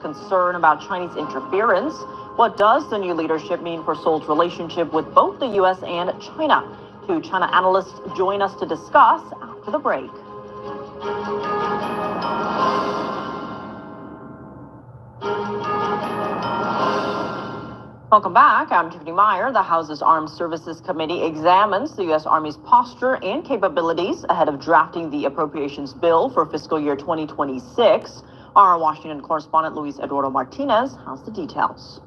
concern about Chinese interference. What does the new leadership mean for Seoul's relationship with both the U.S. and China? Two China analysts join us to discuss after the break. Welcome back. I'm Tiffany Meyer. The House's Armed Services Committee examines the U.S. Army's posture and capabilities ahead of drafting the appropriations bill for fiscal year 2026. Our Washington correspondent Luis Eduardo Martinez has the details.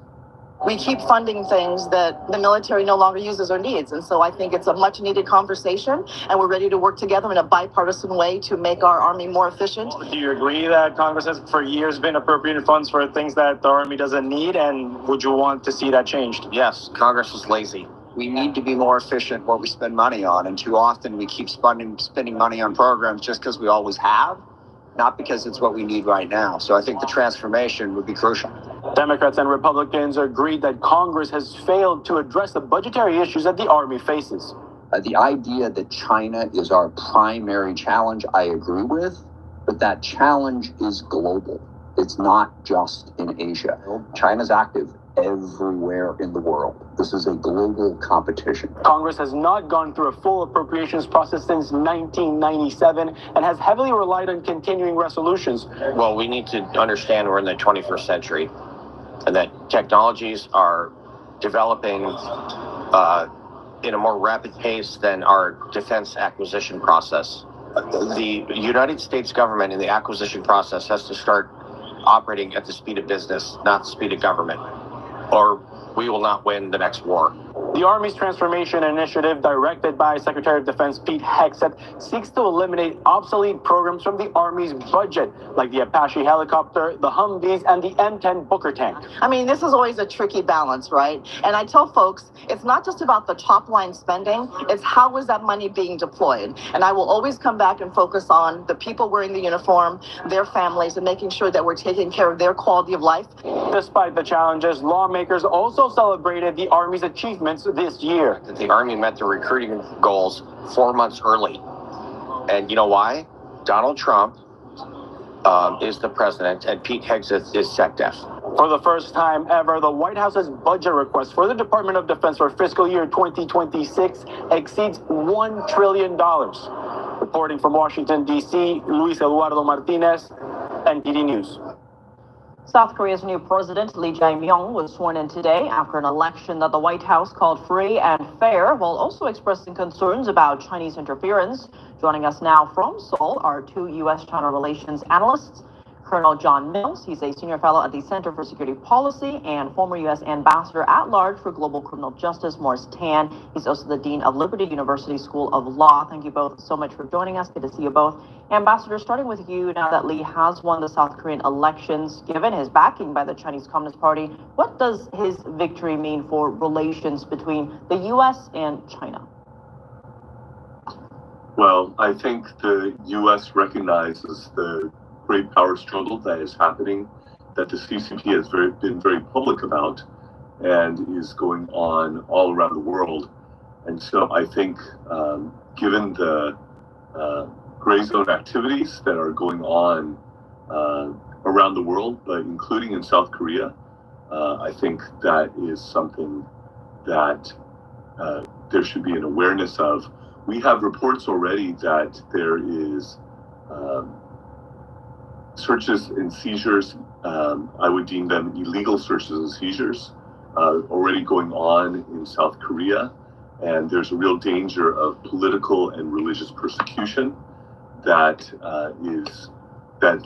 We keep funding things that the military no longer uses or needs. And so I think it's a much needed conversation, and we're ready to work together in a bipartisan way to make our Army more efficient. Do you agree that Congress has for years been appropriating funds for things that the Army doesn't need? And would you want to see that changed? Yes, Congress is lazy. We need to be more efficient what we spend money on. And too often we keep spending money on programs just because we always have, not because it's what we need right now. So I think the transformation would be crucial. Democrats and Republicans agreed that Congress has failed to address the budgetary issues that the Army faces. The idea that China is our primary challenge, I agree with, but that challenge is global. It's not just in Asia. China's active everywhere in the world. This is a global competition. Congress has not gone through a full appropriations process since 1997 and has heavily relied on continuing resolutions. Well, we need to understand we're in the 21st century and that technologies are developing in a more rapid pace than our defense acquisition process. The United States government in the acquisition process has to start operating at the speed of business, not the speed of government, or we will not win the next war. The Army's transformation initiative, directed by Secretary of Defense Pete Hegseth, seeks to eliminate obsolete programs from the Army's budget, like the Apache helicopter, the Humvees, and the M10 Booker tank. I mean, this is always a tricky balance, right? And I tell folks, it's not just about the top line spending, it's how is that money being deployed? And I will always come back and focus on the people wearing the uniform, their families, and making sure that we're taking care of their quality of life. Despite the challenges, lawmakers also celebrated the Army's achievements this year. The Army met the recruiting goals 4 months early. And you know why? Donald Trump is the president and Pete Hegseth is SecDef. For the first time ever, the White House's budget request for the Department of Defense for fiscal year 2026 exceeds $1 trillion. Reporting from Washington, D.C., Luis Eduardo Martinez, NTD News. South Korea's new president, Lee Jae-myung, was sworn in today after an election that the White House called free and fair, while also expressing concerns about Chinese interference. Joining us now from Seoul are two U.S.-China relations analysts, Colonel John Mills. He's a senior fellow at the Center for Security Policy, and former U.S. Ambassador at Large for Global Criminal Justice, Morris Tan. He's also the Dean of Liberty University School of Law. Thank you both so much for joining us. Good to see you both. Ambassador, starting with you, now that Lee has won the South Korean elections, given his backing by the Chinese Communist Party, what does his victory mean for relations between the U.S. and China? Well, I think the U.S. recognizes the great power struggle that is happening, that the CCP has been very public about, and is going on all around the world. And so I think, given the gray zone activities that are going on around the world, but including in South Korea, I think that is something that there should be an awareness of. We have reports already that there is searches and seizures, I would deem them illegal searches and seizures, already going on in South Korea. And there's a real danger of political and religious persecution that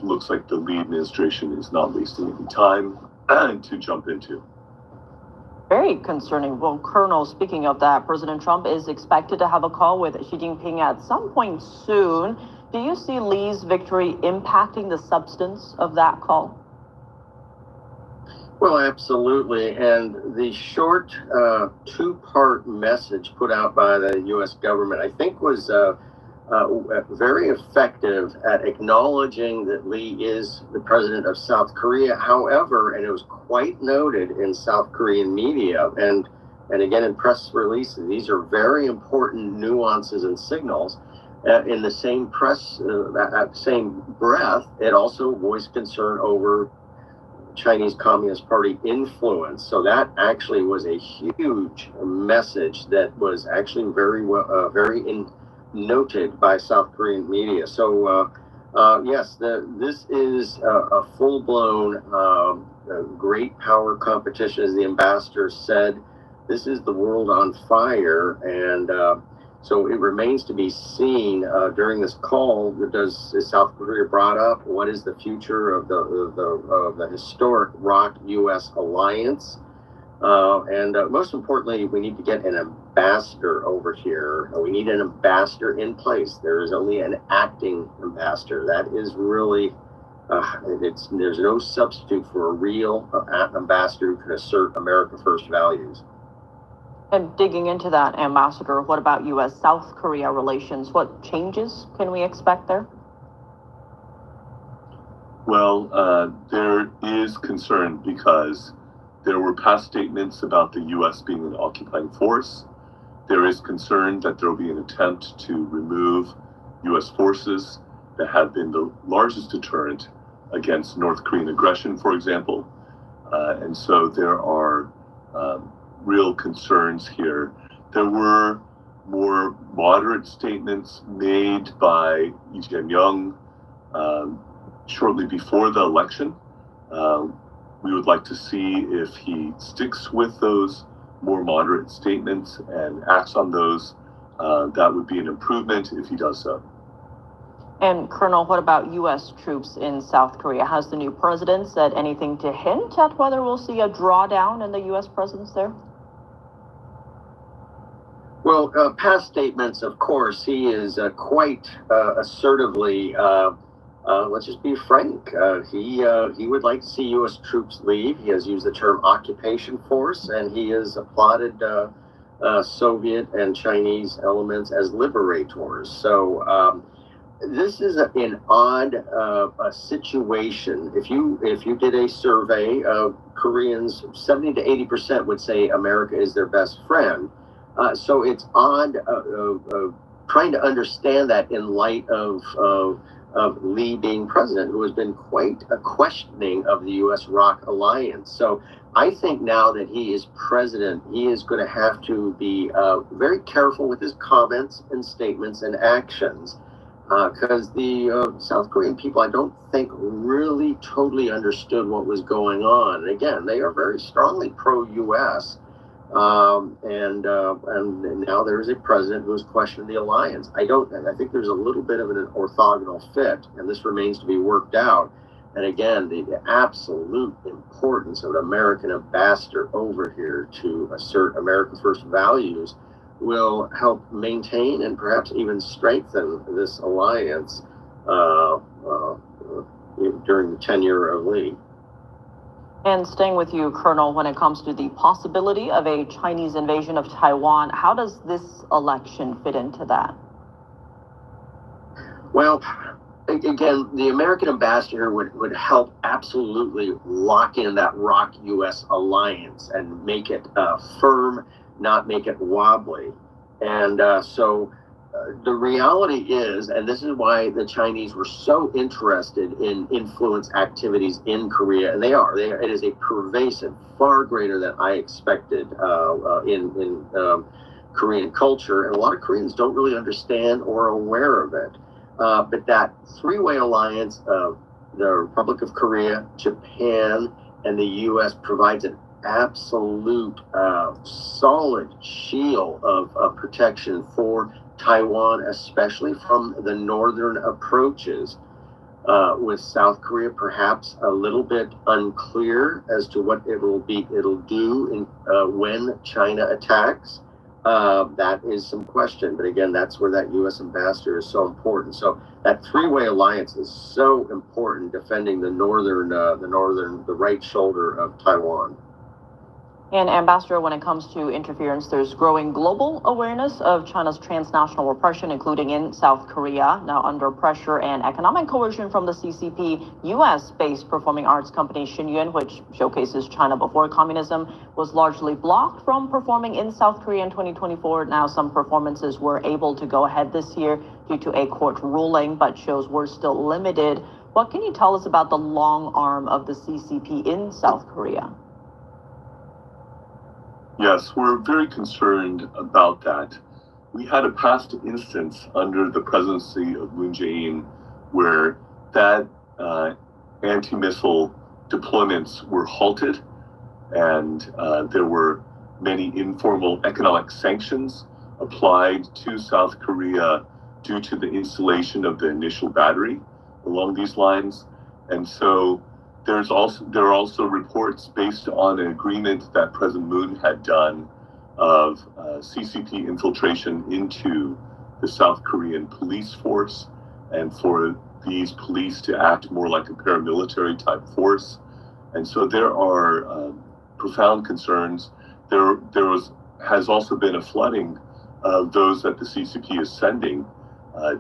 looks like the Lee administration is not wasting any time to jump into. Very concerning. Well, Colonel, speaking of that, President Trump is expected to have a call with Xi Jinping at some point soon. Do you see Lee's victory impacting the substance of that call? Well, absolutely. And the short two-part message put out by the U.S. government, I think, was very effective at acknowledging that Lee is the president of South Korea. However, and it was quite noted in South Korean media and again in press releases, these are very important nuances and signals. In the same press, that same breath, it also voiced concern over Chinese Communist Party influence. So that actually was a huge message that was actually very well, noted by South Korean media. So yes, this is a full-blown great power competition, as the ambassador said. This is the world on fire, and so it remains to be seen during this call. Is South Korea brought up what is the future of the historic ROC-U.S. alliance? And most importantly, we need to get an ambassador over here. We need an ambassador in place. There is only an acting ambassador. That is really, there's no substitute for a real ambassador who can assert America First values. And digging into that, Ambassador, what about U.S.-South Korea relations? What changes can we expect there? Well, there is concern because there were past statements about the U.S. being an occupying force. There is concern that there will be an attempt to remove U.S. forces that have been the largest deterrent against North Korean aggression, for example. And so there are real concerns here. There were more moderate statements made by Chih-Hsien shortly before the election. We would like to see if he sticks with those more moderate statements and acts on those. That would be an improvement if he does so. And Colonel, what about U.S. troops in South Korea? Has the new president said anything to hint at whether we'll see a drawdown in the U.S. presence there? Well, past statements, of course, he is quite assertively, let's just be frank, he would like to see U.S. troops leave. He has used the term occupation force, and he has applauded Soviet and Chinese elements as liberators. So this is an odd situation. If you did a survey of Koreans, 70 to 80% would say America is their best friend. So it's odd trying to understand that in light of Lee being president, who has been quite a questioning of the U.S. ROC alliance. So I think now that he is president, he is going to have to be very careful with his comments and statements and actions, because the South Korean people, I don't think, really totally understood what was going on. And again, they are very strongly pro-U.S., and now there is a president who has questioned the alliance. I think there's a little bit of an orthogonal fit, and this remains to be worked out. And again, the absolute importance of an American ambassador over here to assert America First values will help maintain and perhaps even strengthen this alliance during the tenure of Lee. And staying with you, Colonel, when it comes to the possibility of a Chinese invasion of Taiwan, how does this election fit into that? Well, again, the American ambassador would help absolutely lock in that ROC-U.S. alliance and make it firm, not make it wobbly. And so the reality is, and this is why the Chinese were so interested in influence activities in Korea, and they are. It is a pervasive, far greater than I expected in Korean culture, and a lot of Koreans don't really understand or are aware of it. But that three-way alliance of the Republic of Korea, Japan, and the U.S. provides an absolute solid shield of protection for Taiwan, especially from the northern approaches, with South Korea perhaps a little bit unclear as to what it'll do when China attacks. That is some question, but again, that's where that U.S. ambassador is so important. So that three-way alliance is so important, defending the right shoulder of Taiwan. And Ambassador, when it comes to interference, there's growing global awareness of China's transnational repression, including in South Korea. Now under pressure and economic coercion from the CCP, U.S.-based performing arts company Chih-Hsien, which showcases China before communism, was largely blocked from performing in South Korea in 2024. Now some performances were able to go ahead this year due to a court ruling, but shows were still limited. What can you tell us about the long arm of the CCP in South Korea? Yes, we're very concerned about that. We had a past instance under the presidency of Moon Jae-in where that anti-missile deployments were halted, and there were many informal economic sanctions applied to South Korea due to the installation of the initial battery along these lines. And so there are also reports based on an agreement that President Moon had done of CCP infiltration into the South Korean police force, and for these police to act more like a paramilitary type force. And so there are profound concerns. There has also been a flooding of those that the CCP is sending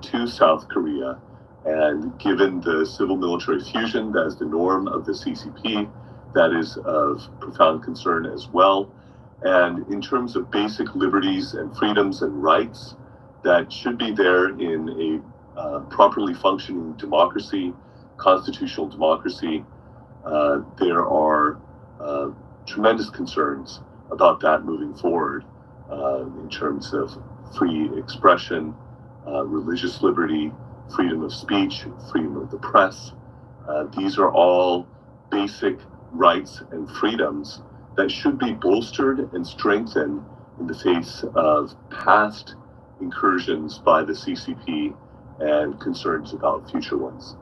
to South Korea. And given the civil-military fusion that is the norm of the CCP, that is of profound concern as well. And in terms of basic liberties and freedoms and rights that should be there in a properly functioning democracy, constitutional democracy, there are tremendous concerns about that moving forward in terms of free expression, religious liberty, freedom of speech, freedom of the press. These are all basic rights and freedoms that should be bolstered and strengthened in the face of past incursions by the CCP and concerns about future ones.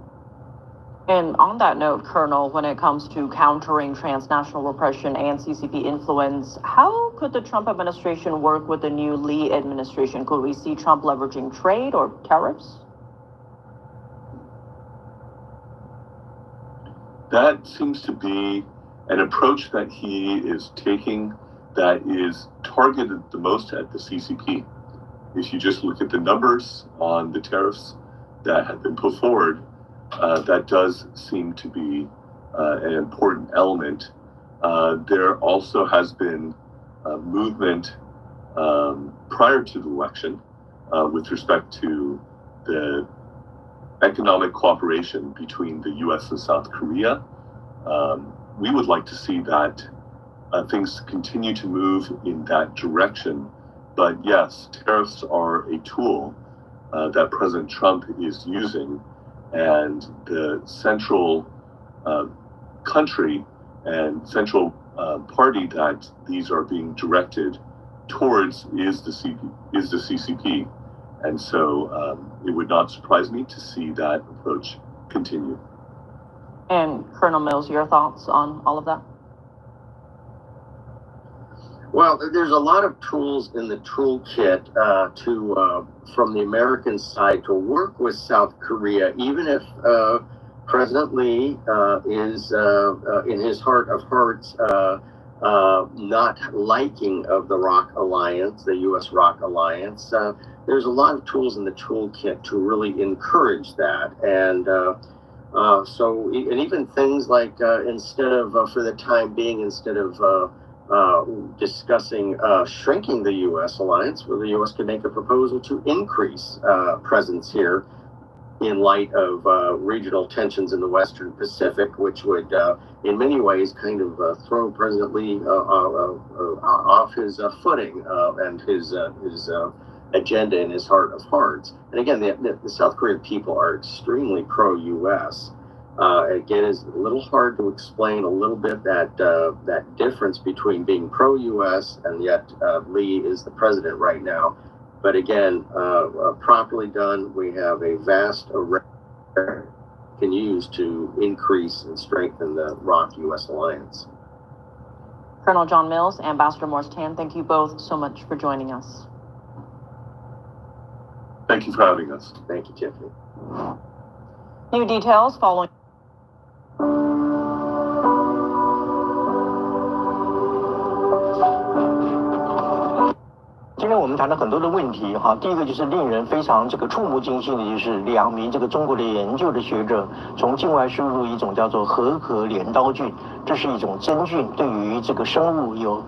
And on that note, Colonel, when it comes to countering transnational repression and CCP influence, how could the Trump administration work with the new Lee administration? Could we see Trump leveraging trade or tariffs? That seems to be an approach that he is taking that is targeted the most at the CCP. If you just look at the numbers on the tariffs that have been put forward, that does seem to be an important element. There also has been a movement prior to the election with respect to the economic cooperation between the U.S. and South Korea. We would like to see that things continue to move in that direction. But yes, tariffs are a tool that President Trump is using, and the central country and central party that these are being directed towards is the CCP. And so it would not surprise me to see that approach continue. And Colonel Mills, your thoughts on all of that? Well, there's a lot of tools in the toolkit from the American side to work with South Korea, even if President Lee is in his heart of hearts not liking of the ROC alliance, the U.S. ROC alliance. There's a lot of tools in the toolkit to really encourage that. And and even things like instead of, for the time being, instead of discussing shrinking the U.S. alliance, where the U.S. could make a proposal to increase presence here in light of regional tensions in the Western Pacific, which would, in many ways, kind of throw President Lee off his footing and his agenda in his heart of hearts. And again, the South Korean people are extremely pro-U.S. Again, it's a little hard to explain a little bit that difference between being pro-U.S. and yet Lee is the president right now. But again, properly done, we have a vast array can use to increase and strengthen the ROC-U.S. alliance. Colonel John Mills, Ambassador Morris Tan, thank you both so much for joining us. Thank you for having us. Thank you, Tiffany. New details following. 今天我们谈了很多的问题哈，第一个就是令人非常触目惊心的，就是2名中国的研究的学者从境外输入一种叫做合壳镰刀菌，这是一种真菌，对于生物有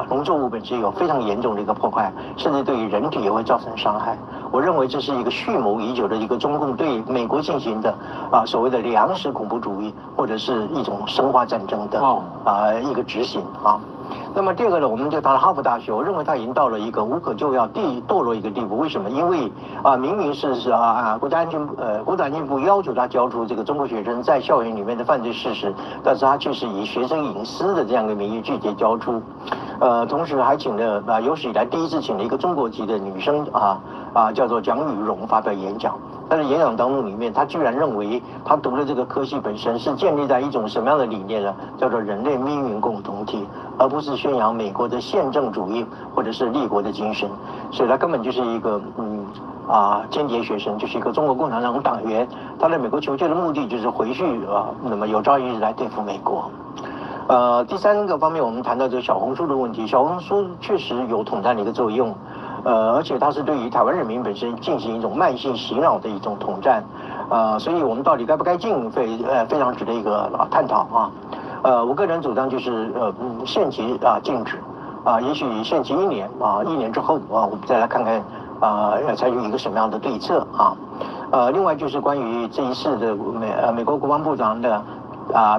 农作物本身有非常严重的一个破坏，甚至对于人体也会造成伤害。我认为这是一个蓄谋已久的一个中共对美国进行的所谓的粮食恐怖主义或者是一种生化战争的一个执行啊。那么第二个呢，我们就谈了哈佛大学，我认为它已经到了一个无可救药堕落一个地步。为什么？因为明明是国家安全部要求他交出这个中国学生在校园里面的犯罪事实，但是他却是以学生隐私的这样一个名义拒绝交出。同时还请了有史以来第一次请了一个中国籍的女生叫做蒋雨蓉发表演讲。但是演讲当中里面，他居然认为他读的这个科系本身是建立在一种什么样的理念呢？叫做人类命运共同体，而不是宣扬美国的宪政主义或者是立国的精神。所以他根本就是一个间谍学生，就是一个中国共产党党员。他在美国求学的目的就是回去那么有朝一日来对付美国。第三个方面，我们谈到这个小红书的问题，小红书确实有统战的一个作用。而且它是对于台湾人民本身进行一种慢性洗脑的一种统战，所以我们到底该不该禁非常值得一个探讨啊。我个人主张就是限期禁止也许限期1年1年之后我们再来看看要采取一个什么样的对策啊。另外就是关于这一次的美国国防部长的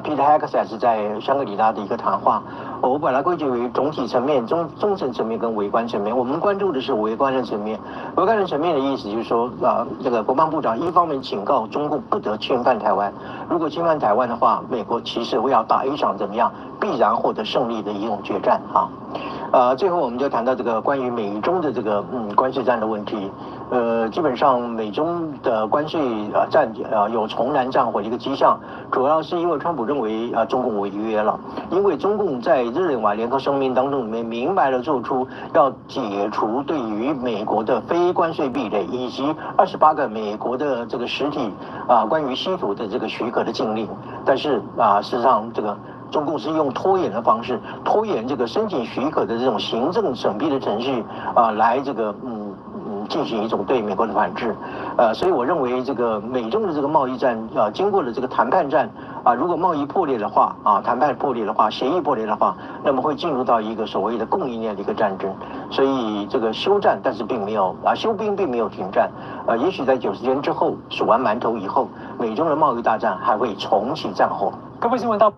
Peter Hegseth 在香格里拉的一个谈话，我把它归结为总体层面、中层层面跟微观层面。我们关注的是微观的层面。微观的层面的意思就是说，这个国防部长一方面警告中共不得侵犯台湾，如果侵犯台湾的话，美国其实会要打一场怎么样必然获得胜利的一种决战啊。最后我们就谈到这个关于美中的这个关税战的问题。基本上美中的关税战有重燃战火的一个迹象，主要是因为川普认为中共违约了，因为中共在日内瓦联合声明当中里面明白了做出要解除对于美国的非关税壁垒，以及28个美国的这个实体关于稀土的这个许可的禁令，但是事实上这个中共是用拖延的方式，拖延这个申请许可的这种行政审批的程序来这个进行一种对美国的反制，所以我认为这个美中的这个贸易战经过了这个谈判战如果贸易破裂的话谈判破裂的话，协议破裂的话，那么会进入到一个所谓的供应链的一个战争。所以这个休战，但是并没有休兵并没有停战，也许在90天之后数完馒头以后，美中的贸易大战还会重启战火。各位新闻到。